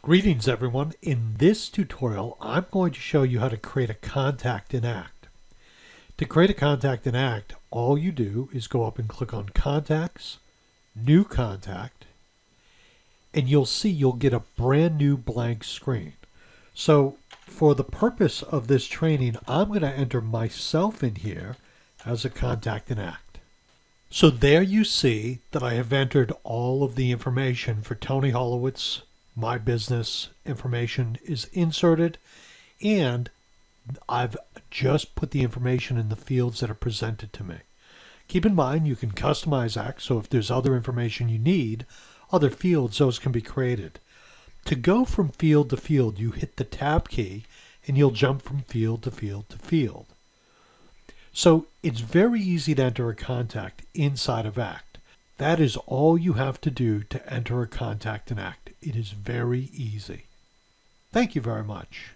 Greetings everyone. In this tutorial, I'm going to show you how to create a contact in Act. To create a contact in Act, all you do is go up and click on Contacts, New Contact, and you'll see you'll get a brand new blank screen. So for the purpose of this training, I'm going to enter myself in here as a contact in Act. So there you see that I have entered all of the information for Tony Holowitz. My business information is inserted, and I've just put the information in the fields that are presented to me. Keep in mind you can customize Act, so if there's other information you need, other fields, those can be created. To go from field to field, you hit the Tab key and you'll jump from field to field to field. So it's very easy to enter a contact inside of Act. That is all you have to do to enter a contact in Act. It is very easy. Thank you very much.